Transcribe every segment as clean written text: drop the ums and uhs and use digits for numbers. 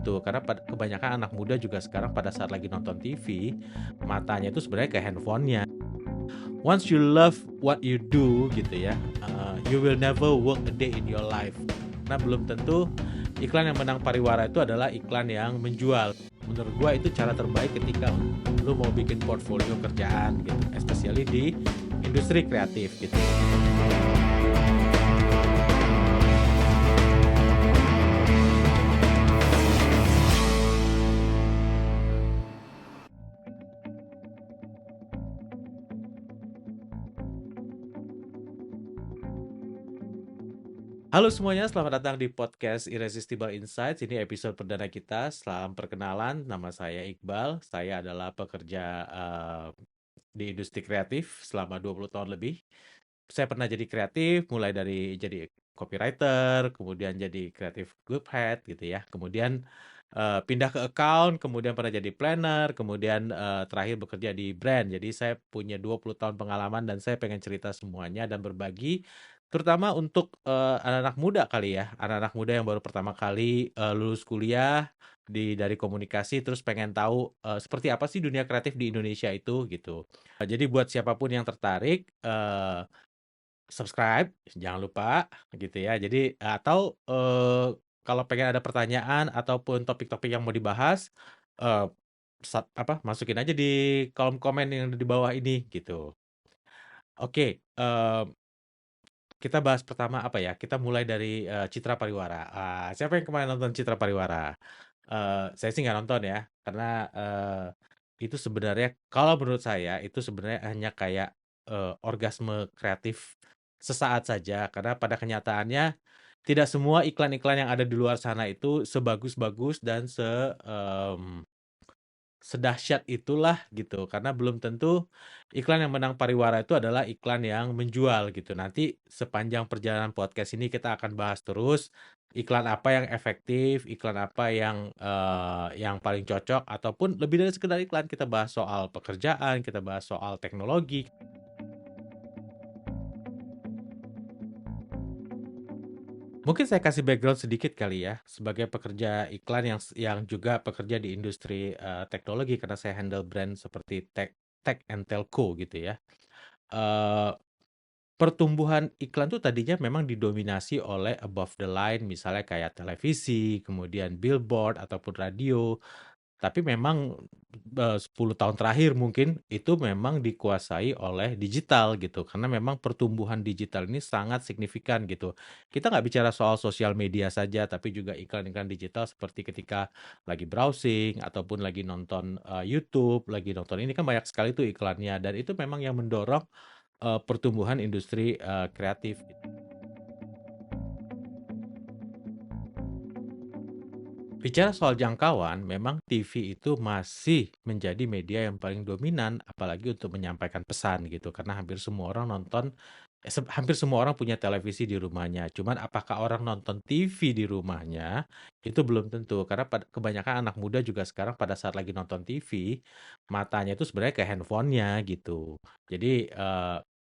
tentu karena kebanyakan anak muda juga sekarang pada saat lagi nonton TV, matanya itu sebenarnya ke handphonenya. Once you love what you do gitu ya, you will never work a day in your life. Karena belum tentu iklan yang menang pariwara itu adalah iklan yang menjual. Menurut gua itu cara terbaik ketika lu mau bikin portfolio kerjaan gitu, especially di industri kreatif gitu. Halo semuanya, selamat datang di podcast Irresistible Insights. Ini episode perdana kita. Salam perkenalan, nama saya Iqbal. Saya adalah pekerja di industri kreatif selama 20 tahun lebih. Saya pernah jadi kreatif, mulai dari jadi copywriter, kemudian jadi creative group head gitu ya. Kemudian pindah ke account, kemudian pernah jadi planner, kemudian terakhir bekerja di brand. Jadi saya punya 20 tahun pengalaman dan saya pengen cerita semuanya dan berbagi terutama untuk anak-anak muda kali ya, anak-anak muda yang baru pertama kali lulus kuliah dari komunikasi terus pengen tahu seperti apa sih dunia kreatif di Indonesia itu gitu. Jadi buat siapapun yang tertarik subscribe jangan lupa gitu ya. Jadi atau kalau pengen ada pertanyaan ataupun topik-topik yang mau dibahas eh, masukin aja di kolom komen yang ada di bawah ini gitu. Oke, kita bahas pertama apa ya? Kita mulai dari Citra Pariwara. Siapa yang kemarin nonton Citra Pariwara? Saya sih nggak nonton ya, karena itu sebenarnya kalau menurut saya itu sebenarnya hanya kayak orgasme kreatif sesaat saja, karena pada kenyataannya tidak semua iklan-iklan yang ada di luar sana itu sebagus-bagus dan sedahsyat itulah gitu, karena belum tentu iklan yang menang pariwara itu adalah iklan yang menjual gitu. Nanti sepanjang perjalanan podcast ini kita akan bahas terus iklan apa yang efektif, iklan apa yang paling cocok ataupun lebih dari sekedar iklan, kita bahas soal pekerjaan, kita bahas soal teknologi. Mungkin saya kasih background sedikit kali ya, sebagai pekerja iklan yang juga pekerja di industri teknologi karena saya handle brand seperti tech and telco gitu ya. Eee, Pertumbuhan iklan tuh tadinya memang didominasi oleh above the line, misalnya kayak televisi, kemudian billboard ataupun radio. Tapi memang 10 tahun terakhir mungkin itu memang dikuasai oleh digital gitu, karena memang pertumbuhan digital ini sangat signifikan gitu. Kita nggak bicara soal sosial media saja, tapi juga iklan-iklan digital seperti ketika lagi browsing ataupun lagi nonton YouTube, lagi nonton ini kan banyak sekali tuh iklannya dan itu memang yang mendorong pertumbuhan industri kreatif gitu. Bicara soal jangkauan, memang TV itu masih menjadi media yang paling dominan, apalagi untuk menyampaikan pesan gitu. Karena hampir semua orang nonton, hampir semua orang punya televisi di rumahnya. Cuman apakah orang nonton TV di rumahnya itu belum tentu. Karena kebanyakan anak muda juga sekarang pada saat lagi nonton TV, matanya itu sebenarnya ke handphonenya gitu. Jadi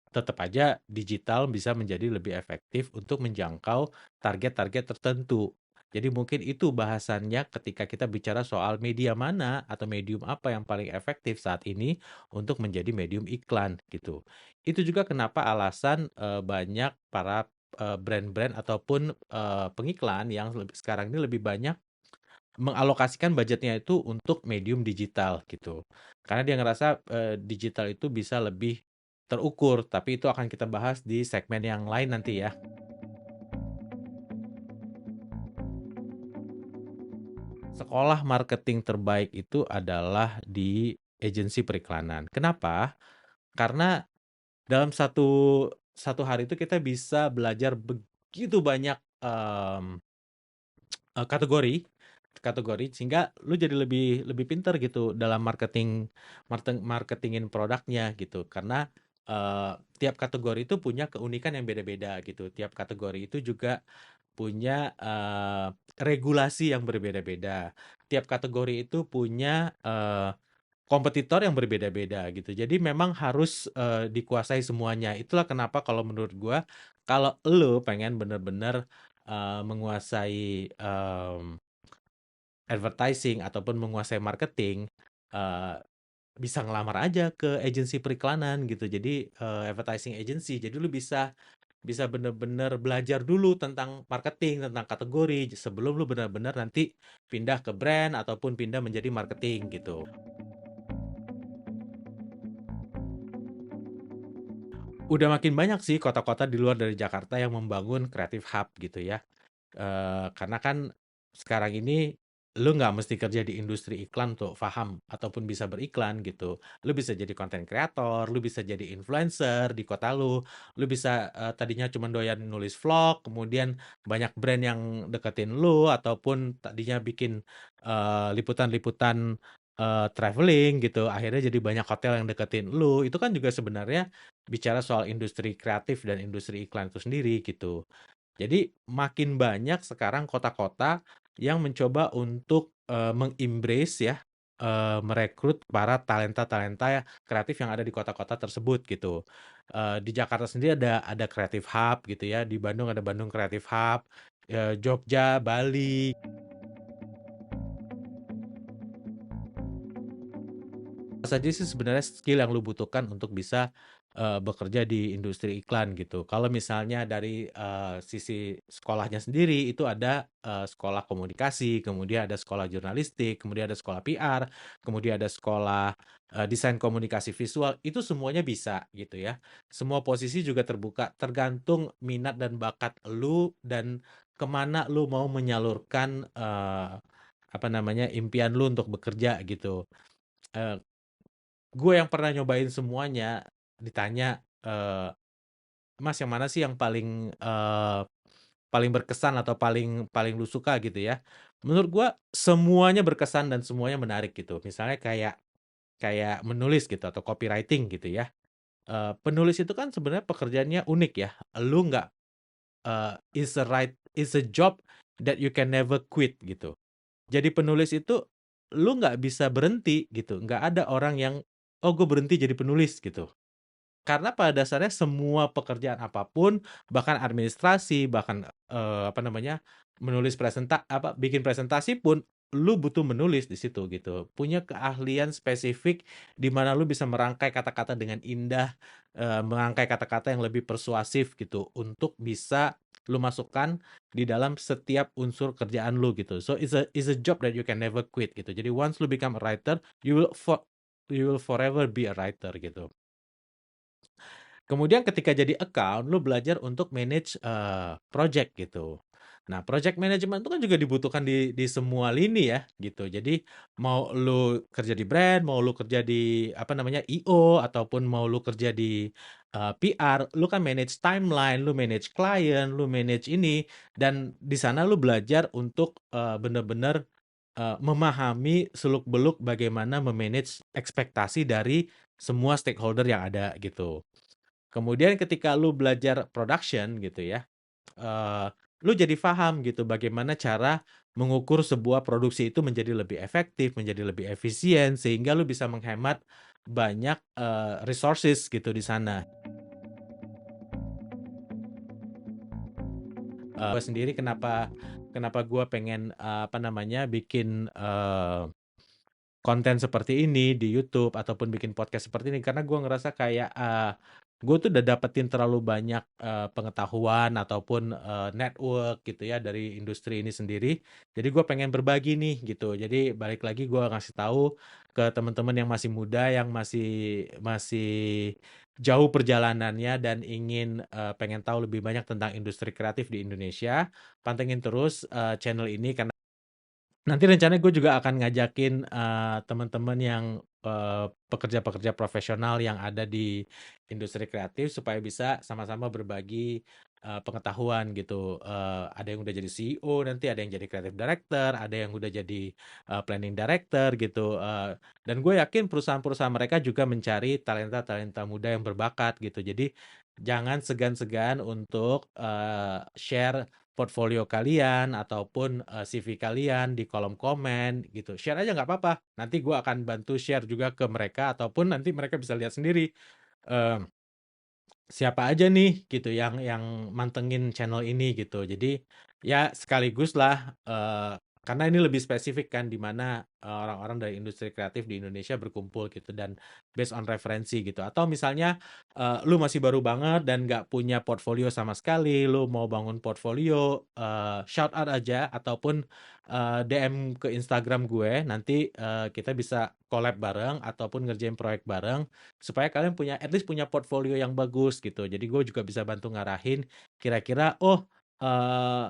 tetap aja digital bisa menjadi lebih efektif untuk menjangkau target-target tertentu. Jadi mungkin itu bahasannya ketika kita bicara soal media mana atau medium apa yang paling efektif saat ini untuk menjadi medium iklan gitu. Itu juga kenapa alasan banyak para brand-brand ataupun pengiklan yang sekarang ini lebih banyak mengalokasikan budgetnya itu untuk medium digital gitu. Karena dia ngerasa digital itu bisa lebih terukur, tapi itu akan kita bahas di segmen yang lain nanti ya. Sekolah marketing terbaik itu adalah di agensi periklanan. Kenapa? Karena dalam satu satu hari itu kita bisa belajar begitu banyak, kategori kategori sehingga lu jadi lebih lebih pintar gitu dalam marketingin produknya gitu. Karena, tiap kategori itu punya keunikan yang beda-beda gitu. Tiap kategori itu juga punya regulasi yang berbeda-beda. Tiap kategori itu punya kompetitor yang berbeda-beda gitu. Jadi memang harus dikuasai semuanya. Itulah kenapa kalau menurut gua, kalau lu pengen bener-bener menguasai advertising ataupun menguasai marketing, eee, bisa ngelamar aja ke agensi periklanan gitu. Jadi, advertising agency. Jadi lu bisa bener-bener belajar dulu tentang marketing, tentang kategori, sebelum lu benar-benar nanti pindah ke brand ataupun pindah menjadi marketing gitu. Udah makin banyak sih kota-kota di luar dari Jakarta yang membangun creative hub gitu ya. Karena kan sekarang ini lu nggak mesti kerja di industri iklan untuk paham ataupun bisa beriklan gitu. Lu bisa jadi content creator, lu bisa jadi influencer di kota lu bisa, tadinya cuma doyan nulis vlog, kemudian banyak brand yang deketin lu ataupun tadinya bikin, liputan-liputan, traveling gitu, akhirnya jadi banyak hotel yang deketin lu. Itu kan juga sebenarnya bicara soal industri kreatif dan industri iklan itu sendiri gitu. Jadi makin banyak sekarang kota-kota yang mencoba untuk, ya, merekrut para talenta-talenta kreatif yang ada di kota-kota tersebut gitu. Di Jakarta sendiri ada Creative Hub gitu ya, di Bandung ada Bandung Creative Hub, Jogja, Bali. Apa saja sih sebenarnya skill yang lu butuhkan untuk bisa, bekerja di industri iklan gitu. Kalau misalnya dari, sisi sekolahnya sendiri itu ada, sekolah komunikasi, kemudian ada sekolah jurnalistik, kemudian ada sekolah PR, kemudian ada sekolah, desain komunikasi visual, itu semuanya bisa gitu ya. Semua posisi juga terbuka, tergantung minat dan bakat lu dan kemana lu mau menyalurkan, apa namanya, impian lu untuk bekerja gitu. Eee Gue yang pernah nyobain semuanya, ditanya, "Mas, yang mana sih yang paling berkesan atau paling paling lu suka?" Gitu ya. Menurut gua semuanya berkesan dan semuanya menarik gitu. Misalnya kayak kayak menulis gitu atau copywriting gitu ya. Penulis itu kan sebenarnya pekerjaannya unik ya. Lu nggak, is a job that you can never quit gitu. Jadi penulis itu lu nggak bisa berhenti gitu, nggak ada orang yang, "Oh, gue berhenti jadi penulis," gitu. Karena pada dasarnya semua pekerjaan apapun, bahkan administrasi, bahkan, apa namanya, bikin presentasi pun, lu butuh menulis di situ gitu. Punya keahlian spesifik di mana lu bisa merangkai kata-kata dengan indah, merangkai kata-kata yang lebih persuasif gitu, untuk bisa lu masukkan di dalam setiap unsur kerjaan lu gitu. So it's a job that you can never quit gitu. Jadi once lu become a writer, you will forever be a writer gitu. Kemudian ketika jadi account, lu belajar untuk manage, project gitu. Nah, project management itu kan juga dibutuhkan di semua lini ya, gitu. Jadi mau lu kerja di brand, mau lu kerja di, apa namanya, IO, ataupun mau lu kerja di, PR, lu kan manage timeline, lu manage klien, lu manage ini, dan di sana lu belajar untuk, bener-bener, memahami seluk-beluk bagaimana me-manage ekspektasi dari semua stakeholder yang ada, gitu. Kemudian ketika lu belajar production gitu ya, lu jadi paham gitu bagaimana cara mengukur sebuah produksi itu menjadi lebih efektif, menjadi lebih efisien, sehingga lu bisa menghemat banyak, resources gitu di sana. Gua sendiri kenapa kenapa gua pengen, apa namanya, bikin, konten seperti ini di YouTube ataupun bikin podcast seperti ini karena gue ngerasa kayak, gue tuh udah dapetin terlalu banyak, pengetahuan ataupun, network gitu ya dari industri ini sendiri. Jadi gue pengen berbagi nih gitu. Jadi balik lagi gue ngasih tahu ke teman-teman yang masih muda, yang masih masih jauh perjalanannya dan ingin, pengen tahu lebih banyak tentang industri kreatif di Indonesia, pantengin terus, channel ini karena nanti rencananya gue juga akan ngajakin, temen-temen yang, pekerja-pekerja profesional yang ada di industri kreatif supaya bisa sama-sama berbagi, pengetahuan gitu. Ada yang udah jadi CEO nanti, ada yang jadi creative director, ada yang udah jadi, planning director gitu, dan gue yakin perusahaan-perusahaan mereka juga mencari talenta-talenta muda yang berbakat gitu. Jadi jangan segan-segan untuk, share portfolio kalian ataupun, CV kalian di kolom komen gitu, share aja nggak apa-apa, nanti gua akan bantu share juga ke mereka ataupun nanti mereka bisa lihat sendiri, eee, siapa aja nih gitu yang mantengin channel ini gitu. Jadi ya sekaliguslah, karena ini lebih spesifik kan, di mana, orang-orang dari industri kreatif di Indonesia berkumpul gitu dan based on referensi gitu. Atau misalnya, lu masih baru banget dan nggak punya portfolio sama sekali, lu mau bangun portfolio, shout out aja ataupun, DM ke Instagram gue, nanti, kita bisa collab bareng ataupun ngerjain proyek bareng, supaya kalian punya at least punya portfolio yang bagus gitu. Jadi gue juga bisa bantu ngarahin kira-kira, "Oh,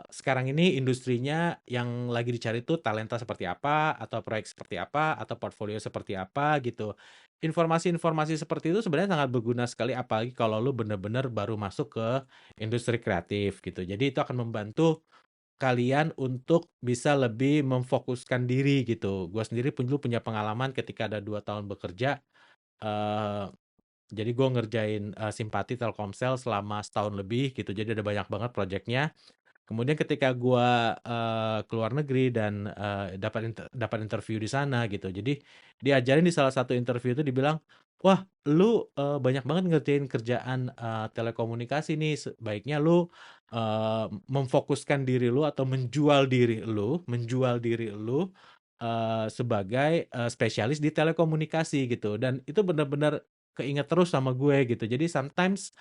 sekarang ini industrinya yang lagi dicari tuh talenta seperti apa, atau proyek seperti apa, atau portfolio seperti apa gitu." Informasi-informasi seperti itu sebenarnya sangat berguna sekali apalagi kalau lu bener-bener baru masuk ke industri kreatif gitu. Jadi itu akan membantu kalian untuk bisa lebih memfokuskan diri gitu. Gua sendiri pun dulu punya pengalaman ketika ada 2 tahun bekerja, eee, jadi gue ngerjain, Simpati Telkomsel selama setahun lebih gitu, jadi ada banyak banget projeknya. Kemudian ketika gua, ke luar negeri dan, dapat interview di sana gitu. Jadi diajarin di salah satu interview itu dibilang, "Wah, lu, banyak banget ngerjain kerjaan, telekomunikasi nih, sebaiknya lu, memfokuskan diri lu atau menjual diri lu, sebagai, spesialis di telekomunikasi," gitu. Dan itu benar-benar keinget terus sama gue gitu. Jadi sometimes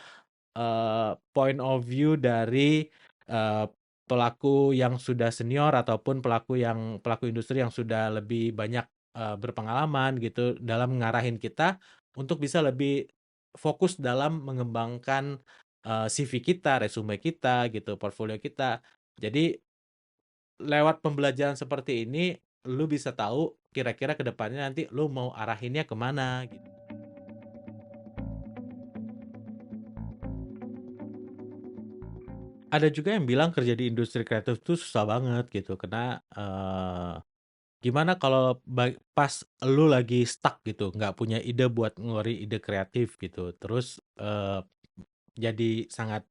point of view dari, eee, pelaku yang sudah senior ataupun pelaku industri yang sudah lebih banyak, berpengalaman gitu dalam ngarahin kita untuk bisa lebih fokus dalam mengembangkan, CV kita, resume kita gitu, portfolio kita. Jadi lewat pembelajaran seperti ini, lu bisa tahu kira-kira ke depannya nanti lu mau arahinnya ke mana gitu. Ada juga yang bilang kerja di industri kreatif tuh susah banget gitu karena, gimana kalau pas lu lagi stuck gitu, nggak punya ide buat ngeluarin ide kreatif gitu, terus, jadi sangat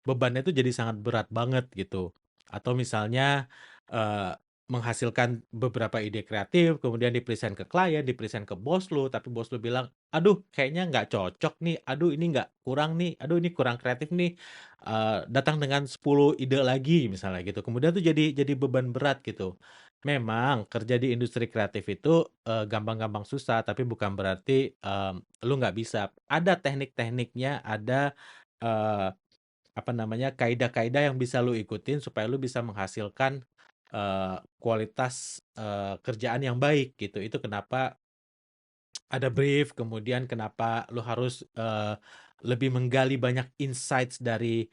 bebannya itu jadi sangat berat banget gitu. Atau misalnya, eee, menghasilkan beberapa ide kreatif, kemudian di-present ke klien, di-present ke bos lu, tapi bos lu bilang, "Aduh kayaknya nggak cocok nih, aduh ini nggak kurang nih, aduh ini kurang kreatif nih." Datang dengan 10 ide lagi misalnya gitu, kemudian tuh jadi beban berat gitu. Memang kerja di industri kreatif itu, gampang-gampang susah, tapi bukan berarti, lu nggak bisa. Ada teknik-tekniknya, ada, eee apa namanya, kaidah-kaidah yang bisa lu ikutin supaya lu bisa menghasilkan, kualitas, kerjaan yang baik gitu. Itu kenapa ada brief, kemudian kenapa lu harus, lebih menggali banyak insights dari,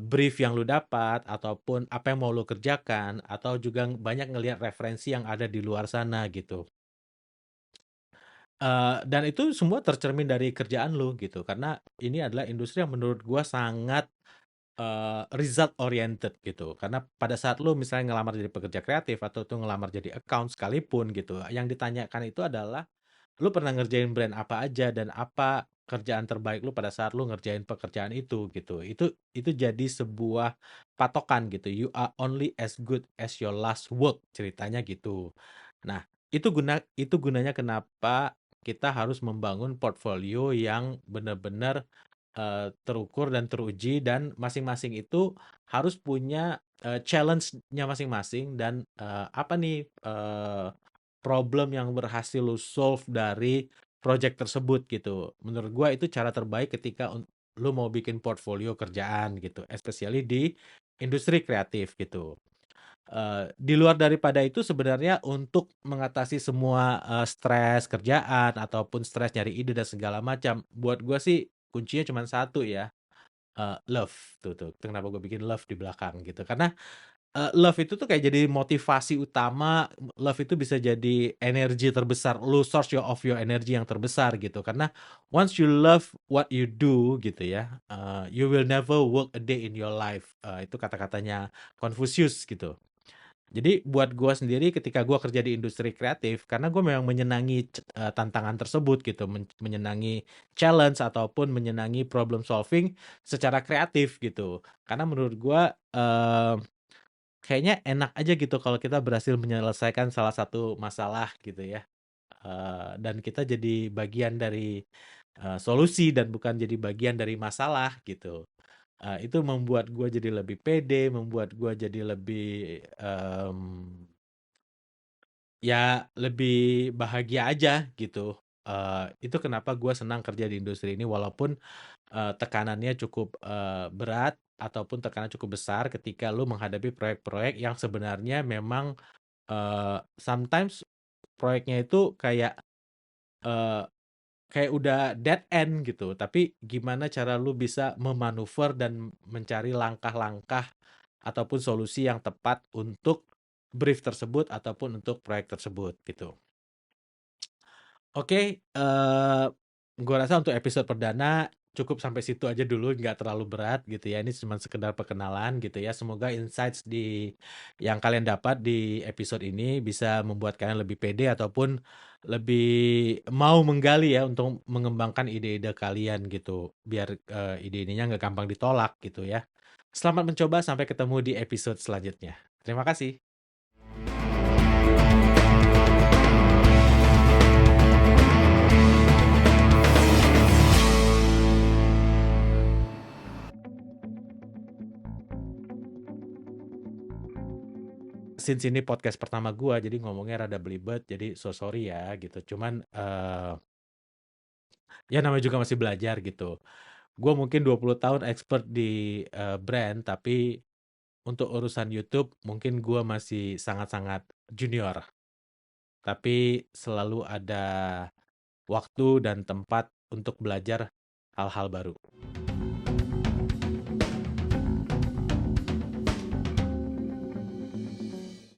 brief yang lu dapat, ataupun apa yang mau lu kerjakan, atau juga banyak ngelihat referensi yang ada di luar sana gitu. Dan itu semua tercermin dari kerjaan lu gitu, karena ini adalah industri yang menurut gua sangat result oriented gitu. Karena pada saat lu misalnya ngelamar jadi pekerja kreatif atau tuh ngelamar jadi account sekalipun gitu, yang ditanyakan itu adalah, lu pernah ngerjain brand apa aja dan apa kerjaan terbaik lu pada saat lu ngerjain pekerjaan itu gitu. Itu jadi sebuah patokan gitu, you are only as good as your last work, ceritanya gitu. Nah, itu gunanya kenapa kita harus membangun portfolio yang benar-benar terukur dan teruji dan masing-masing itu harus punya, challenge-nya masing-masing dan, apa nih, problem yang berhasil lu solve dari project tersebut gitu. Menurut gua itu cara terbaik ketika lu mau bikin portfolio kerjaan gitu, especially di industri kreatif gitu. Di luar daripada itu sebenarnya untuk mengatasi semua, stres kerjaan ataupun stres nyari ide dan segala macam, buat gua sih kuncinya cuman satu ya, love, tuh itu kenapa gue bikin love di belakang gitu, karena, love itu tuh kayak jadi motivasi utama, love itu bisa jadi energi terbesar lu, source of your energy yang terbesar gitu, karena once you love what you do gitu ya, you will never work a day in your life, itu kata-katanya Confucius gitu. Jadi buat gua sendiri ketika gua kerja di industri kreatif, karena gua memang menyenangi tantangan tersebut gitu, menyenangi challenge ataupun menyenangi problem solving secara kreatif gitu. Karena menurut gua, kayaknya enak aja gitu kalau kita berhasil menyelesaikan salah satu masalah gitu ya, dan kita jadi bagian dari, solusi dan bukan jadi bagian dari masalah gitu. Itu membuat gua jadi lebih pede, membuat gua jadi lebih, ya lebih bahagia aja gitu. Itu kenapa gue senang kerja di industri ini walaupun, tekanannya cukup, berat ataupun tekanan cukup besar ketika lu menghadapi proyek-proyek yang sebenarnya memang, sometimes proyeknya itu eee, kayak udah dead end gitu, tapi gimana cara lu bisa memanuver dan mencari langkah-langkah ataupun solusi yang tepat untuk brief tersebut ataupun untuk proyek tersebut gitu. Oke, gua rasa untuk episode perdana cukup sampai situ aja dulu, nggak terlalu berat gitu ya. Ini cuma sekedar perkenalan gitu ya. Semoga insights yang kalian dapat di episode ini bisa membuat kalian lebih pede ataupun lebih mau menggali ya untuk mengembangkan ide-ide kalian gitu, biar, ide-idenya nggak gampang ditolak gitu ya. Selamat mencoba, sampai ketemu di episode selanjutnya. Terima kasih. Since ini podcast pertama gua, jadi ngomongnya rada belibet, jadi so sorry ya gitu. Cuman, ya namanya juga masih belajar gitu. Gua mungkin 20 tahun expert di, brand, tapi untuk urusan YouTube mungkin gua masih sangat-sangat junior. Tapi selalu ada waktu dan tempat untuk belajar hal-hal baru.